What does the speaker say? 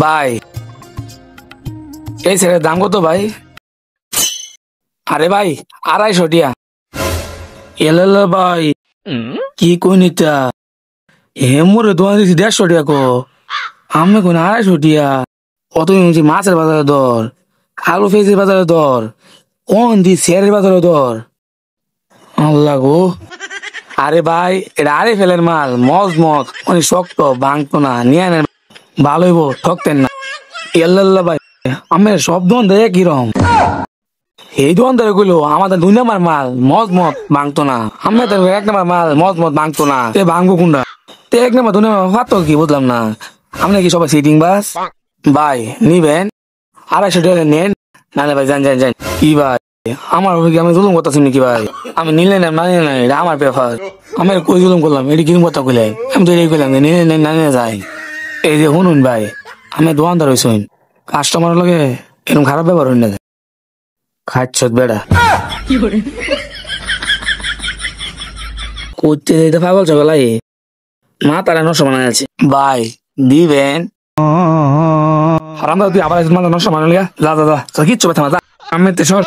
ভাই এই ছেলের দাম কত ভাই? আরে ভাই 250 টিয়া। এলে ভাই কি কই নিতা হেমরে দোয়া দিছি 150 টিয়া কো আমি কোন 250 টিয়া। অত মাছের বাজারে দর, আলু পেঁয়াজের বাজারে দর, কোন দি শেয়ারের বাজারে দর। আল্লাহ গো। আরে ভাই এটা আরে ফেলের মাল মজ অনেক শক্ত ভাঙতো না নিয়ে নেন ভালো হইব ঠকতেন না। এল্লাল্লাহ ভাই আমি সব দোকান দেয় কিরম এই দোকান ধরে কইলো আমাদের 2 নাম্বার মাল মজ ভাঙতো না, আমি তো 1 নাম্বার মাল মজ ভাঙতো না, তে ভাঙবো কোনটা? তে 1 নাম্বার 2 নাম্বার ফাতো কি বুঝলাম না। আপনি কি সবাই সিটিং বাস? ভাই নিবেন 250 টাকা নেন, নাহলে ভাই যান যান যান। কি ভাই আমার উপর কি আমি জুলুম করতেছি নাকি ভাই? আমি নিলে না নিলে না এটা আমার ব্যাপার, আমি আর কই জুলুম করলাম? এটি কিরম কথা কইলাই? আমি তো এটাই কইলাম যে নিলে নেন না নিলে যাই। এই যে শুনুন ভাই আমি দোকানদার হইছুন, কাস্টমার লগে এরকম খারাপ ব্যবহার হইন না। খাচ্ছ বেড়া করতে যেতে পাগল চগলাই মা তারা নষ্ট বানায় আছে। ভাই দিবেন হারাম তুই আবার নষ্ট বানালি যা যা যা কিচ্ছু ব্যথা না, আমি সর